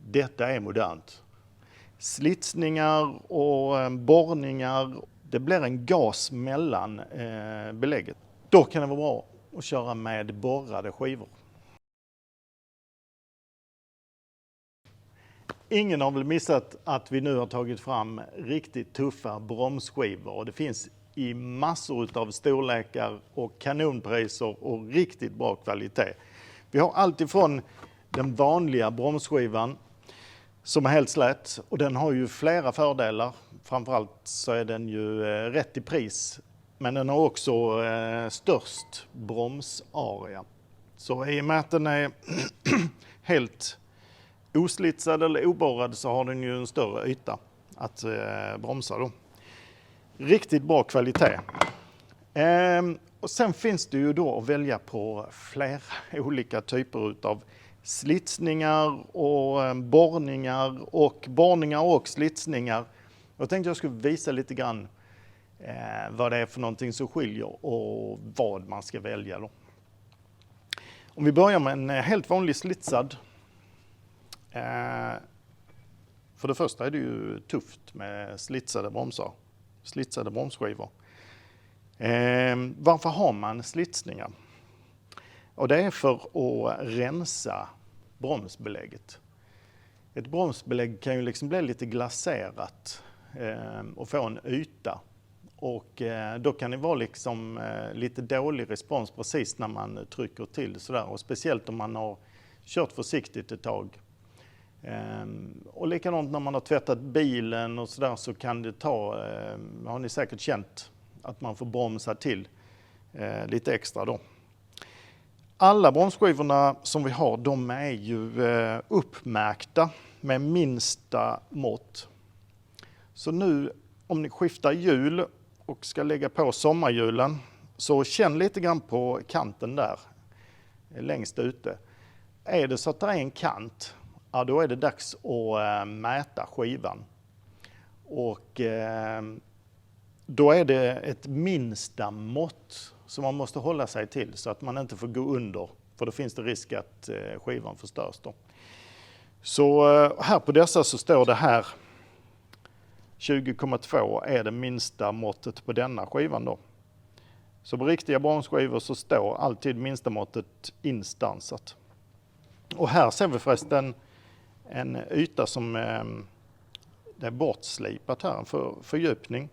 Detta är modernt. Slitsningar och borrningar, det blir en gas mellan belägget. Då kan det vara bra att köra med borrade skivor. Ingen har väl missat att vi nu har tagit fram riktigt tuffa bromsskivor och det finns i massor av storlekar och kanonpriser och riktigt bra kvalitet. Vi har allt ifrån den vanliga bromsskivan som är helt slät och den har ju flera fördelar. Framförallt så är den ju rätt i pris, men den har också störst bromsarea. Så i och med att den är helt oslitsad eller oborrad så har den ju en större yta att bromsa då. Riktigt bra kvalitet. Och sen finns det ju då att välja på flera olika typer utav slitsningar och borrningar och slitsningar. Jag tänkte jag skulle visa lite grann vad det är för någonting som skiljer och vad man ska välja då. Om vi börjar med en helt vanlig slitsad. För det första är det ju tufft med slitsade bromsar, slitsade bromsskivor. Varför har man slitsningar? Och det är för att rensa bromsbelägget. Ett bromsbelägg kan ju liksom bli lite glaserat och få en yta. Och då kan det vara liksom lite dålig respons precis när man trycker till sådär. Och speciellt om man har kört försiktigt ett tag. Och likadant när man har tvättat bilen och sådär så kan det ta, har ni säkert känt att man får bromsa till lite extra då. Alla bromsskivorna som vi har, de är ju uppmärkta med minsta mått. Så nu om ni skiftar hjul och ska lägga på sommarhjulen så känn lite grann på kanten där längst ute. Är det så att det är en kant, ja, då är det dags att mäta skivan. Och då är det ett minsta mått som man måste hålla sig till så att man inte får gå under. För då finns det risk att skivan förstörs då. Så här på dessa så står det här 20,2 är det minsta måttet på denna skivan då. Så på riktiga bromsskivor så står alltid minsta måttet instansat. Och här ser vi förresten en yta som det är bortslipat här, för fördjupning.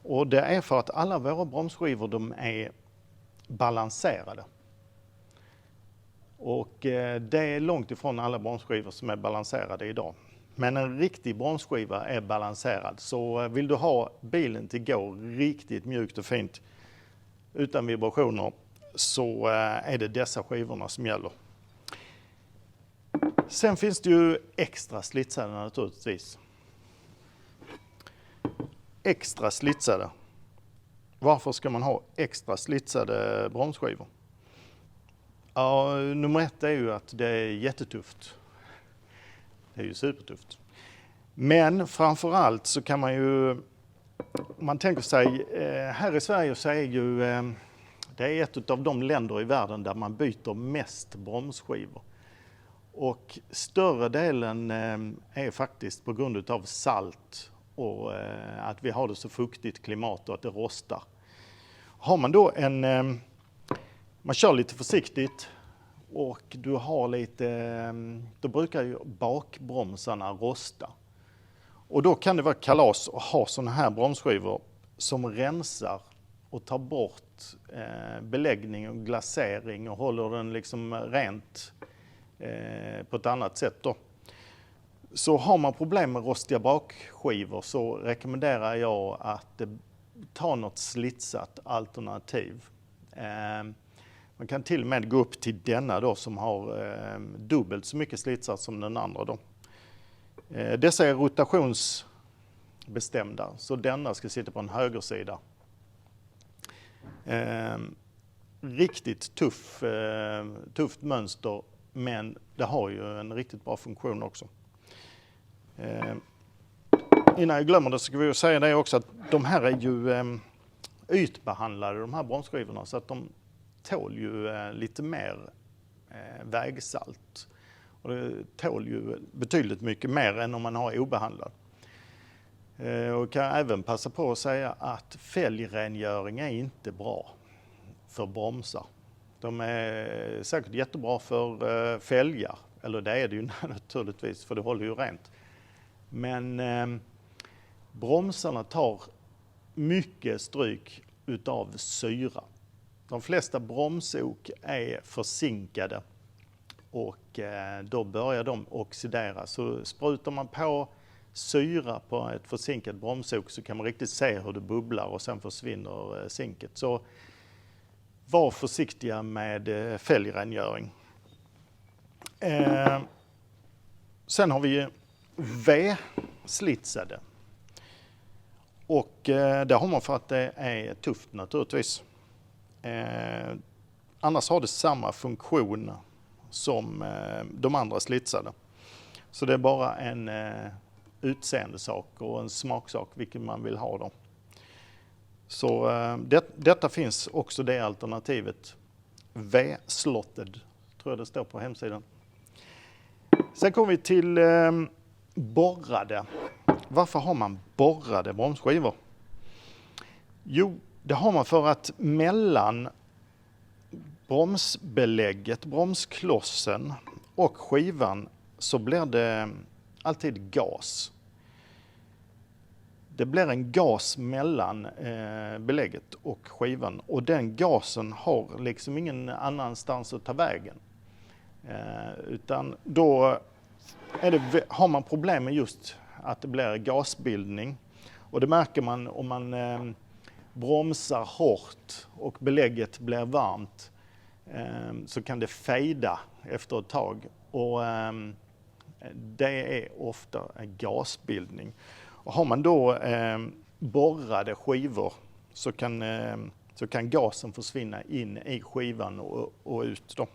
Och det är för att alla våra bromsskivor de är balanserade. Och det är långt ifrån alla bromsskivor som är balanserade idag. Men en riktig bromsskiva är balanserad. Så vill du ha bilen till gå riktigt mjukt och fint utan vibrationer så är det dessa skivorna som gäller. Sen finns det ju extra slitsade naturligtvis. Extra slitsade. Varför ska man ha extra slitsade bromsskivor? Ja, nummer ett är ju att det är jättetufft. Det är ju supertufft. Men framförallt så kan man ju, om man tänker sig, här i Sverige så är ju, det är ett av de länder i världen där man byter mest bromsskivor. Och större delen är faktiskt på grund av salt och att vi har det så fuktigt klimat och att det rostar. Har man då man kör lite försiktigt och du har lite, då brukar ju bakbromsarna rosta. Och då kan det vara kalas att ha sådana här bromsskivor som rensar och tar bort beläggning och glasering och håller den liksom rent på ett annat sätt då. Så har man problem med rostiga bakskivor så rekommenderar jag att ta något slitsat alternativ. Man kan till och med gå upp till denna då som har dubbelt så mycket slitsat som den andra då. Dessa är rotationsbestämda så denna ska sitta på en högersida. Riktigt tufft mönster, men det har ju en riktigt bra funktion också. Innan jag glömmer det så ska vi ju säga det också att de här är ju ytbehandlade, de här bromsskivorna, så att de tål ju lite mer vägsalt. Och det tål ju betydligt mycket mer än om man har obehandlad. Och kan även passa på att säga att fälgrengöring är inte bra för bromsar. De är säkert jättebra för fälgar, eller det är det ju naturligtvis för det håller ju rent. Men bromsarna tar mycket stryk utav syra. De flesta bromsok är förzinkade och då börjar de oxidera. Så sprutar man på syra på ett förzinkat bromsok så kan man riktigt se hur det bubblar och sen försvinner zinket. Så var försiktiga med fälgrengöring. Sen har vi V-slitsade. Och det har man för att det är tufft naturligtvis. Annars har det samma funktion som de andra slitsade. Så det är bara en utseendesak och en smaksak vilken man vill ha då. Så detta finns också det alternativet. V-slotted tror jag det står på hemsidan. Sen kommer vi till borrade. Varför har man borrade bromsskivor? Jo, det har man för att mellan bromsbelägget, bromsklossen och skivan så blir det alltid gas. Det blir en gas mellan belägget och skivan och den gasen har liksom ingen annanstans att ta vägen. Utan då har man problem med just att det blir gasbildning. Och det märker man om man bromsar hårt och belägget blir varmt så kan det fejda efter ett tag. Och det är ofta en gasbildning. Och har man då borrade skivor så kan gasen försvinna in i skivan och ut då.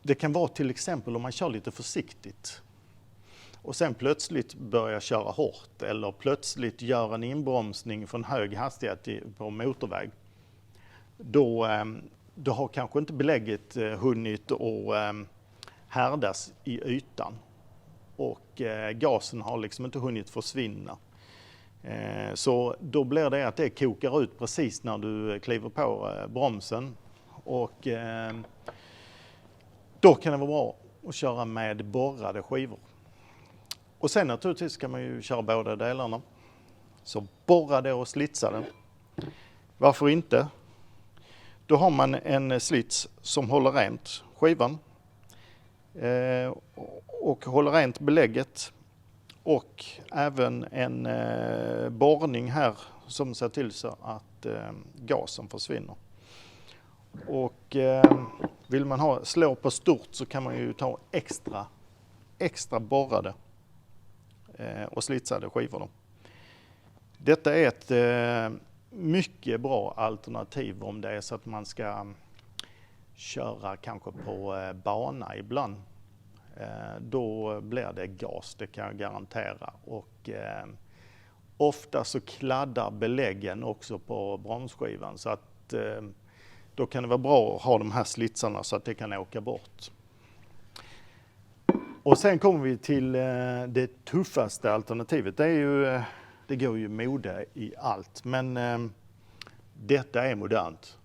Det kan vara till exempel om man kör lite försiktigt och sen plötsligt börjar köra hårt eller plötsligt gör en inbromsning från hög hastighet på motorväg. Då har kanske inte belägget hunnit att härdas i ytan och gasen har liksom inte hunnit försvinna. Så då blir det att det kokar ut precis när du kliver på bromsen och då kan det vara bra att köra med borrade skivor. Och sen naturligtvis kan man ju köra båda delarna. Så borrade och slitsade. Varför inte? Då har man en slits som håller rent skivan och håller rent belägget och även en borrning här som ser till så att gasen försvinner. Och vill man slå på stort så kan man ju ta extra borrade och slitsade skivor då. Detta är ett mycket bra alternativ om det är så att man ska köra kanske på bana ibland. Då blir det gas, det kan jag garantera. Och ofta så kladdar beläggen också på bromsskivan så att då kan det vara bra att ha de här slitsarna så att det kan åka bort. Och sen kommer vi till det tuffaste alternativet. Det går ju mode i allt, men detta är modernt.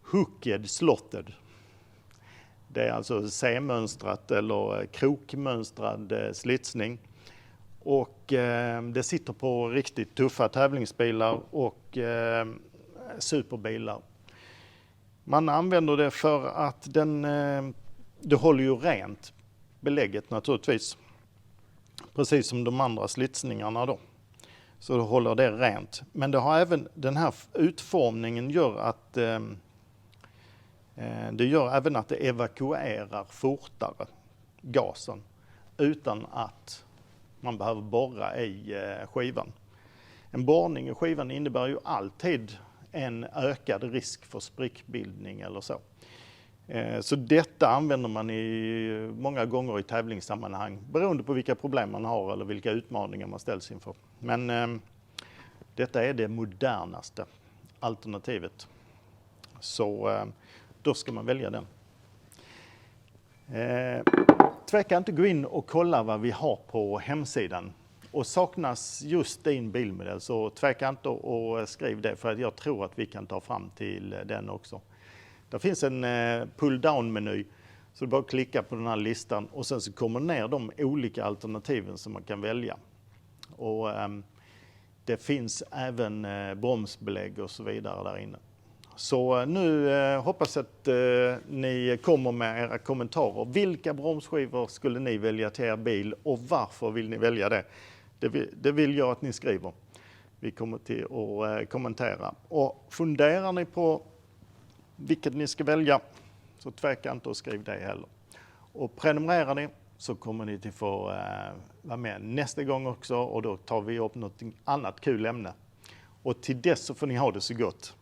Hooked slotted. Det är alltså C-mönstrat eller krokmönstrad slitsning. Och det sitter på riktigt tuffa tävlingsbilar och superbilar. Man använder det för att det håller ju rent belägget naturligtvis. Precis som de andra slitsningarna då. Så då håller det rent. Men det har även den här utformningen gör att det gör även att det evakuerar fortare gasen utan att man behöver borra i skivan. En borrning i skivan innebär ju alltid en ökad risk för sprickbildning eller så. Så detta använder man många gånger i tävlingssammanhang beroende på vilka problem man har eller vilka utmaningar man ställs inför. Men detta är det modernaste alternativet. Så då ska man välja den. Tveka inte gå in och kolla vad vi har på hemsidan. Och saknas just din bilmodell så tveka inte och skriv det, för att jag tror att vi kan ta fram till den också. Det finns en pull-down-meny, så du bara klicka på den här listan och sen så kommer ner de olika alternativen som man kan välja. Och det finns även bromsbelägg och så vidare där inne. Så nu hoppas att ni kommer med era kommentarer. Vilka bromsskivor skulle ni välja till er bil och varför vill ni välja det? Det vill jag att ni skriver. Vi kommer till att kommentera. Och funderar ni på vilket ni ska välja, så tveka inte och skriv det heller. Och prenumererar ni så kommer ni till få vara med nästa gång också, och då tar vi upp något annat kul ämne. Och till dess så får ni ha det så gott.